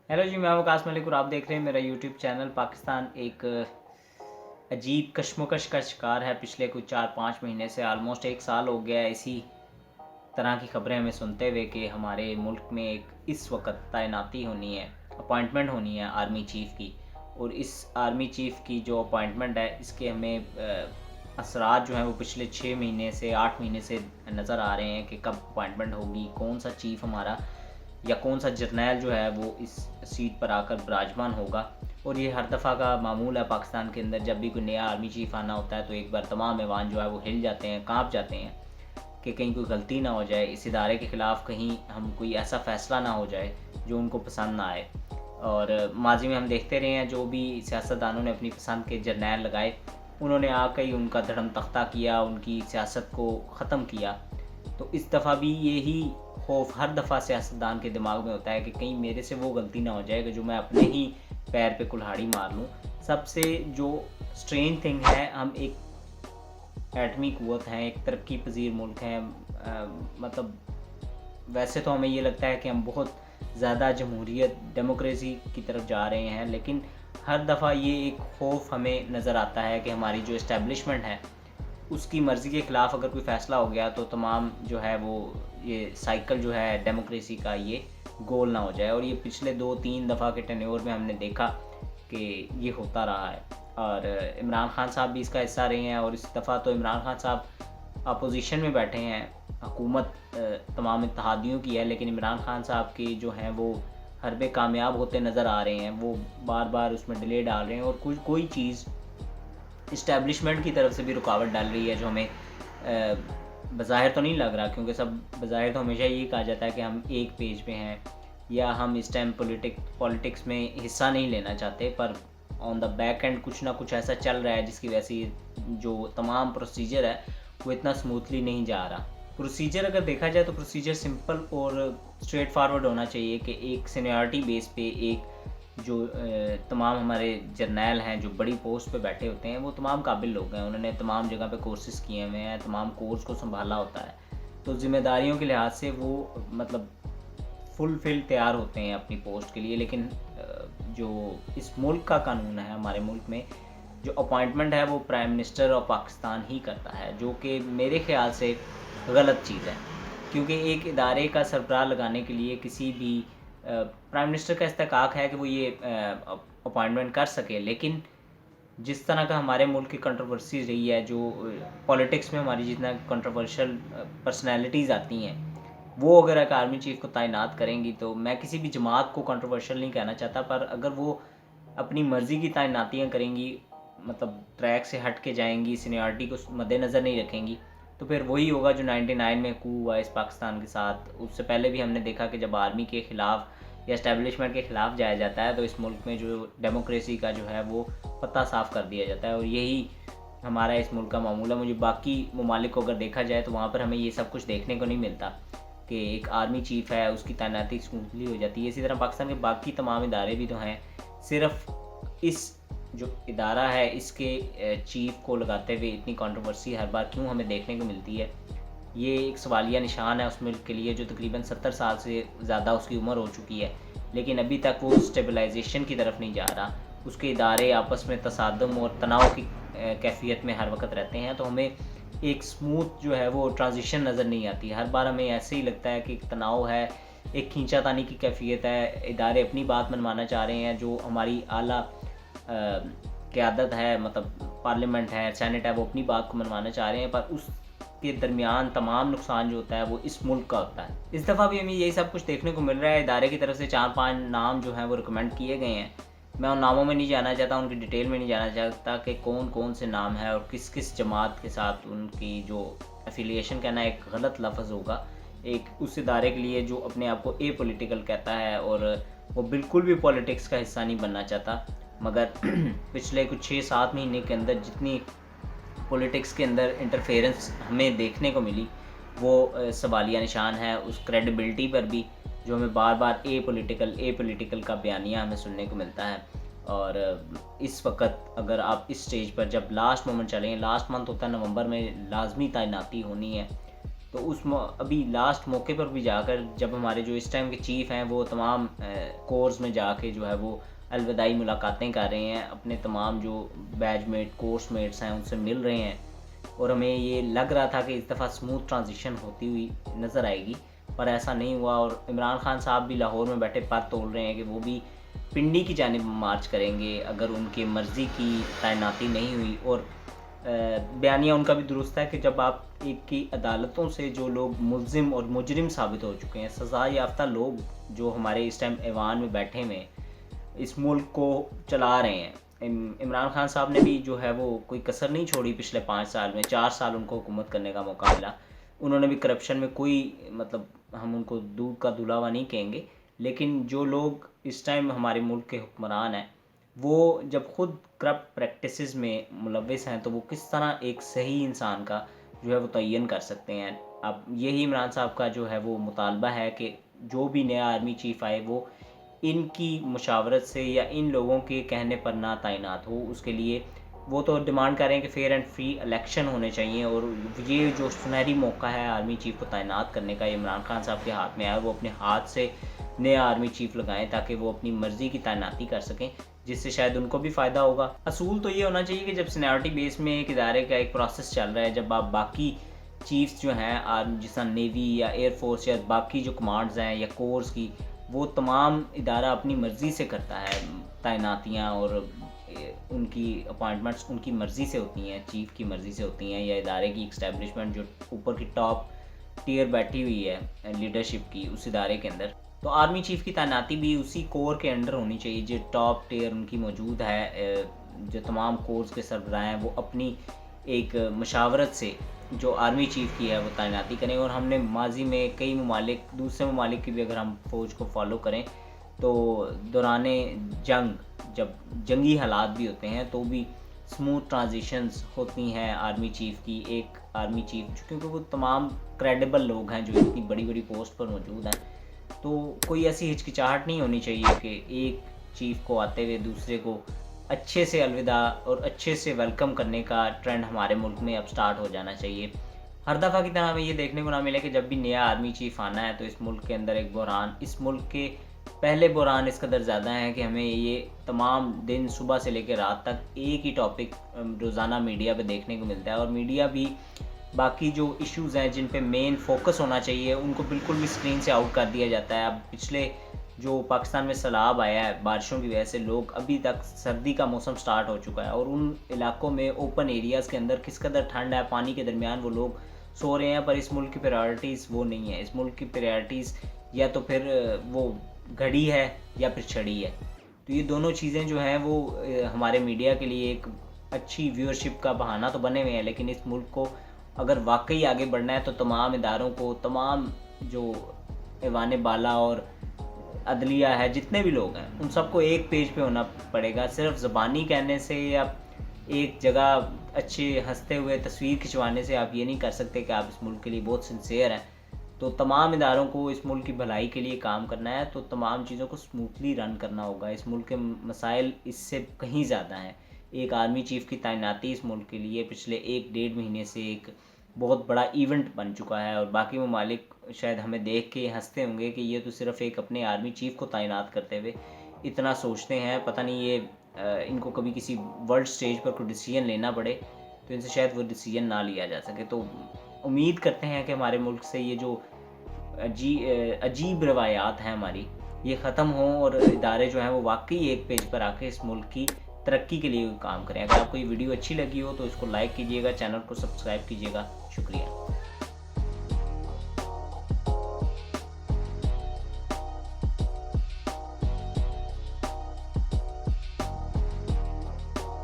Hello जी, मैं वकास मलिक और आप देख रहे हैं मेरा यूट्यूब चैनल। पाकिस्तान एक अजीब कशमकश का शिकार है। पिछले कुछ 4-5 महीने से ऑलमोस्ट 1 साल हो गया है इसी तरह की खबरें हमें सुनते हुए कि हमारे मुल्क में एक इस वक्त तैनाती होनी है, अपॉइंटमेंट होनी है आर्मी चीफ़ की। और इस आर्मी चीफ़ की जो अपॉइंटमेंट है इसके हमें असरात जो हैं वो पिछले 6 महीने से 8 महीने से नज़र आ रहे हैं कि कब अपॉइंटमेंट होगी, कौन सा चीफ़ हमारा या कौन सा जर्नैल जो है वो इस सीट पर आकर विराजमान होगा। और ये हर दफ़ा का मामूल है पाकिस्तान के अंदर, जब भी कोई नया आर्मी चीफ़ आना होता है तो एक बार तमाम ऐवान जो है वो हिल जाते हैं, कांप जाते हैं कि कहीं कोई गलती ना हो जाए, इस इदारे के ख़िलाफ़ कहीं हम कोई ऐसा फ़ैसला ना हो जाए जो उनको पसंद ना आए। और माजी में हम देखते रहे हैं जो भी सियासतदानों ने अपनी पसंद के जर्नैल लगाए, उन्होंने आकर ही उनका धर्म तख्ता किया, उनकी सियासत को ख़त्म किया। तो इस दफ़ा भी यही खौफ हर दफ़ा सियासतदान के दिमाग में होता है कि कहीं मेरे से वो गलती ना हो जाए कि जो मैं अपने ही पैर पे कुल्हाड़ी मार लूँ। सबसे जो स्ट्रेंज थिंग है, हम एक एटमी क़ुव्वत हैं, एक तरक्की पज़ीर मुल्क हैं। मतलब वैसे तो हमें ये लगता है कि हम बहुत ज़्यादा जमहूरियत, डेमोक्रेसी की तरफ जा रहे हैं, लेकिन हर दफ़ा ये एक खौफ हमें नज़र आता है कि हमारी जो इस्टेब्लिशमेंट है उसकी मर्ज़ी के ख़िलाफ़ अगर कोई फ़ैसला हो गया तो तमाम जो है वो ये साइकिल जो है डेमोक्रेसी का ये गोल ना हो जाए। और ये पिछले 2-3 दफ़ा के टेन्योर में हमने देखा कि ये होता रहा है। और इमरान खान साहब भी इसका हिस्सा रहे हैं, और इस दफ़ा तो इमरान खान साहब अपोजिशन में बैठे हैं, हुकूमत तमाम इत्तेहादियों की है, लेकिन इमरान खान साहब के जो हैं वो हरबे कामयाब होते नज़र आ रहे हैं। वो बार बार उसमें डिले डाल रहे हैं और कोई चीज़ इस्टेब्लिशमेंट की तरफ से भी रुकावट डाल रही है, जो हमें बज़ाहिर तो नहीं लग रहा, क्योंकि सब बज़ाहिर तो हमेशा यही कहा जाता है कि हम एक पेज पे हैं या हम इस टाइम पॉलिटिक्स में हिस्सा नहीं लेना चाहते, पर ऑन द बैक एंड कुछ ना कुछ ऐसा चल रहा है जिसकी वजह से जो तमाम प्रोसीजर है वो इतना स्मूथली नहीं जा रहा। प्रोसीजर अगर देखा जाए तो प्रोसीजर सिंपल और स्ट्रेट फारवर्ड होना चाहिए कि एक सीनियरिटी बेस पे एक जो तमाम हमारे जर्नैल हैं जो बड़ी पोस्ट पे बैठे होते हैं वो तमाम काबिल लोग हैं, उन्होंने तमाम जगह पे कोर्सेज़ किए हुए हैं, तमाम कोर्स को संभाला होता है, तो ज़िम्मेदारियों के लिहाज से वो मतलब फुलफिल तैयार होते हैं अपनी पोस्ट के लिए। लेकिन जो इस मुल्क का कानून है, हमारे मुल्क में जो अपॉइंटमेंट है वो प्राइम मिनिस्टर ऑफ पाकिस्तान ही करता है, जो कि मेरे ख़्याल से गलत चीज़ है। क्योंकि एक इदारे का सरबराह लगाने के लिए किसी भी प्राइम मिनिस्टर का इस्तेकाक है कि वो ये अपॉइंटमेंट कर सके, लेकिन जिस तरह का हमारे मुल्क की कंट्रोवर्सी रही है, जो पॉलिटिक्स में हमारी जितना कंट्रोवर्शियल पर्सनैलिटीज़ आती हैं, वो अगर एक आर्मी चीफ़ को तैनात करेंगी, तो मैं किसी भी जमात को कंट्रोवर्शियल नहीं कहना चाहता, पर अगर वो अपनी मर्ज़ी की तैनातियाँ करेंगी, मतलब ट्रैक से हट के जाएंगी, सीनियरिटी को मद्देनज़र नहीं रखेंगी, तो फिर वही होगा जो 99 में कू हुआ इस पाकिस्तान के साथ। उससे पहले भी हमने देखा कि जब आर्मी के ख़िलाफ़ या इस्टेब्लिशमेंट के ख़िलाफ़ जाया जाता है तो इस मुल्क में जो डेमोक्रेसी का जो है वो पत्ता साफ़ कर दिया जाता है, और यही हमारा इस मुल्क का मामूल है। मुझे बाकी ममालिक को अगर देखा जाए तो वहाँ पर हमें ये सब कुछ देखने को नहीं मिलता कि एक आर्मी चीफ़ है उसकी तैनाती स्मूथली हो जाती है। इसी तरह पाकिस्तान के बाकी तमाम इदारे भी तो हैं, सिर्फ इस जो इदारा है इसके चीफ़ को लगाते हुए इतनी कंट्रोवर्सी हर बार क्यों हमें देखने को मिलती है, ये एक सवालिया निशान है उस मुल्क के लिए जो तकरीबन 70 साल से ज़्यादा उसकी उम्र हो चुकी है, लेकिन अभी तक वो स्टेबलाइजेशन की तरफ नहीं जा रहा। उसके इदारे आपस में तसादम और तनाव की कैफियत में हर वक्त रहते हैं, तो हमें एक स्मूथ जो है वो ट्रांजिशन नज़र नहीं आती। हर बार हमें ऐसे ही लगता है कि एक तनाव है, एक खींचातानी की कैफियत है, इदारे अपनी बात मनवाना चाह रहे हैं, जो हमारी आला क़यादत है, मतलब पार्लियामेंट है, सेनेट है, वो अपनी बात को मनवाना चाह रहे हैं, पर उसके दरमियान तमाम नुकसान जो होता है वो इस मुल्क का होता है। इस दफ़ा भी हमें यही सब कुछ देखने को मिल रहा है। इदारे की तरफ से 4-5 नाम जो हैं वो रिकमेंड किए गए हैं। मैं उन नामों में नहीं जाना चाहता, उनकी डिटेल में नहीं जाना चाहता कि कौन कौन से नाम हैं और किस किस जमात के साथ उनकी जो एफिलिएशन, कहना एक गलत लफ्ज़ होगा एक उस इदारे के लिए जो अपने आप को ए पॉलिटिकल कहता है और वो बिल्कुल भी पॉलिटिक्स का हिस्सा नहीं बनना चाहता। मगर पिछले कुछ 6-7 महीने के अंदर जितनी पॉलिटिक्स के अंदर इंटरफेरेंस हमें देखने को मिली वो सवालिया निशान है उस क्रेडिबिलिटी पर भी, जो हमें बार बार ए पॉलिटिकल का बयानिया हमें सुनने को मिलता है। और इस वक्त अगर आप इस स्टेज पर जब लास्ट मोमेंट चलें, लास्ट मंथ होता है नवंबर में लाजमी तैनाती होनी है, تو ابھی لاسٹ موقع پر بھی جا کر جب ہمارے جو اس ٹائم کے چیف ہیں وہ تمام کورس میں جا کے جو ہے وہ الوداعی ملاقاتیں کر رہے ہیں، اپنے تمام جو بیچ میٹ کورس میٹس ہیں ان سے مل رہے ہیں، اور ہمیں یہ لگ رہا تھا کہ اس دفعہ اسموتھ ٹرانزیشن ہوتی ہوئی نظر آئے گی، پر ایسا نہیں ہوا، اور عمران خان صاحب بھی لاہور میں بیٹھے پر تول رہے ہیں کہ وہ بھی پنڈی کی جانب مارچ کریں گے اگر ان کی مرضی کی تعیناتی نہیں ہوئی۔ اور بیانیہ ان کا بھی درست ہے کہ جب آپ ایک کی عدالتوں سے جو لوگ ملزم اور مجرم ثابت ہو چکے ہیں، سزا یافتہ لوگ جو ہمارے اس ٹائم ایوان میں بیٹھے ہوئے اس ملک کو چلا رہے ہیں، عمران خان صاحب نے بھی جو ہے وہ کوئی کسر نہیں چھوڑی، پچھلے 5 سال میں 4 سال ان کو حکومت کرنے کا موقع ملا، انہوں نے بھی کرپشن میں کوئی مطلب ہم ان کو دودھ کا دھلاوا نہیں کہیں گے، لیکن جو لوگ اس ٹائم ہمارے ملک کے حکمران ہیں وہ جب خود کرپٹ پریکٹسز میں ملوث ہیں تو وہ کس طرح ایک صحیح انسان کا جو ہے وہ تعین کر سکتے ہیں۔ اب یہی عمران صاحب کا جو ہے وہ مطالبہ ہے کہ جو بھی نیا آرمی چیف آئے وہ ان کی مشاورت سے یا ان لوگوں کے کہنے پر نہ تعینات ہو، اس کے لیے وہ تو ڈیمانڈ کر رہے ہیں کہ فیئر اینڈ فری الیکشن ہونے چاہیے، اور یہ جو سنہری موقع ہے آرمی چیف کو تعینات کرنے کا، یہ عمران خان صاحب کے ہاتھ میں آیا، وہ اپنے ہاتھ سے نیا آرمی چیف لگائیں تاکہ وہ اپنی مرضی کی تعیناتی کر سکیں، جس سے شاید ان کو بھی فائدہ ہوگا۔ اصول تو یہ ہونا چاہیے کہ جب سینیورٹی بیس میں ایک ادارے کا ایک پروسیس چل رہا ہے، جب آپ باقی چیفز جو ہیں جس طرح نیوی یا ایئر فورس یا باقی جو کمانڈز ہیں یا کورس کی، وہ تمام ادارہ اپنی مرضی سے کرتا ہے، تعیناتیاں اور ان کی اپوائنٹمنٹس ان کی مرضی سے ہوتی ہیں، چیف کی مرضی سے ہوتی ہیں، یا ادارے کی اسٹیبلشمنٹ جو اوپر کی ٹاپ ٹیئر بیٹھی ہوئی ہے لیڈرشپ کی اس ادارے کے اندر، تو آرمی چیف کی تعیناتی بھی اسی کور کے انڈر ہونی چاہیے جو ٹاپ ٹیئر ان کی موجود ہے، جو تمام کورس کے سربراہ ہیں وہ اپنی ایک مشاورت سے جو آرمی چیف کی ہے وہ تعیناتی کریں۔ اور ہم نے ماضی میں کئی ممالک، دوسرے ممالک کی بھی اگر ہم فوج کو فالو کریں تو دوران جنگ جب جنگی حالات بھی ہوتے ہیں تو بھی اسموتھ ٹرانزیشنز ہوتی ہیں آرمی چیف کی، ایک آرمی چیف کیونکہ وہ تمام کریڈیبل لوگ ہیں جو اتنی بڑی بڑی پوسٹ پر موجود ہیں، تو کوئی ایسی ہچکچاہٹ نہیں ہونی چاہیے کہ ایک چیف کو آتے ہوئے دوسرے کو اچھے سے الوداع اور اچھے سے ویلکم کرنے کا ٹرینڈ ہمارے ملک میں اب سٹارٹ ہو جانا چاہیے۔ ہر دفعہ کی طرح ہمیں یہ دیکھنے کو نہ ملے کہ جب بھی نیا آرمی چیف آنا ہے تو اس ملک کے اندر ایک بحران، اس ملک کے پہلے بحران اس قدر زیادہ ہیں کہ ہمیں یہ تمام دن صبح سے لے کے رات تک ایک ہی ٹاپک روزانہ میڈیا پہ دیکھنے کو ملتا ہے، اور میڈیا بھی باقی جو ایشوز ہیں جن پہ مین فوکس ہونا چاہیے ان کو بالکل بھی اسکرین سے آؤٹ کر دیا جاتا ہے۔ اب پچھلے جو پاکستان میں سیلاب آیا ہے بارشوں کی وجہ سے، لوگ ابھی تک سردی کا موسم سٹارٹ ہو چکا ہے اور ان علاقوں میں اوپن ایریاز کے اندر کس قدر ٹھنڈ ہے، پانی کے درمیان وہ لوگ سو رہے ہیں، پر اس ملک کی پریارٹیز وہ نہیں ہے۔ اس ملک کی پریارٹیز یا تو پھر وہ گھڑی ہے یا پھر چھڑی ہے، تو یہ دونوں چیزیں جو ہیں وہ ہمارے میڈیا کے لیے ایک اچھی ویورشپ کا بہانہ تو بنے ہوئے ہیں، لیکن اس ملک کو اگر واقعی آگے بڑھنا ہے تو تمام اداروں کو، تمام جو ایوان بالا اور عدلیہ ہے، جتنے بھی لوگ ہیں ان سب کو ایک پیج پہ ہونا پڑے گا۔ صرف زبانی کہنے سے یا ایک جگہ اچھے ہنستے ہوئے تصویر کھنچوانے سے آپ یہ نہیں کر سکتے کہ آپ اس ملک کے لیے بہت سنسیئر ہیں۔ تو تمام اداروں کو اس ملک کی بھلائی کے لیے کام کرنا ہے، تو تمام چیزوں کو سموتھلی رن کرنا ہوگا۔ اس ملک کے مسائل اس سے کہیں زیادہ ہیں۔ ایک آرمی چیف کی تعیناتی اس ملک کے لیے پچھلے 1-1.5 مہینے سے ایک بہت بڑا ایونٹ بن چکا ہے، اور باقی ممالک شاید ہمیں دیکھ کے ہنستے ہوں گے کہ یہ تو صرف ایک اپنے آرمی چیف کو تعینات کرتے ہوئے اتنا سوچتے ہیں، پتہ نہیں یہ ان کو کبھی کسی ورلڈ سٹیج پر کوئی ڈیسیجن لینا پڑے تو ان سے شاید وہ ڈیسیجن نہ لیا جا سکے۔ تو امید کرتے ہیں کہ ہمارے ملک سے یہ جو عجیب روایات ہیں ہماری یہ ختم ہوں، اور ادارے جو ہیں وہ واقعی ایک پیج پر آ کے اس ملک کی ترقی کے لیے کام کریں۔ اگر آپ کو یہ ویڈیو اچھی لگی ہو تو اس کو لائک کیجیے گا، چینل کو سبسکرائب کیجیے گا۔ شکریہ۔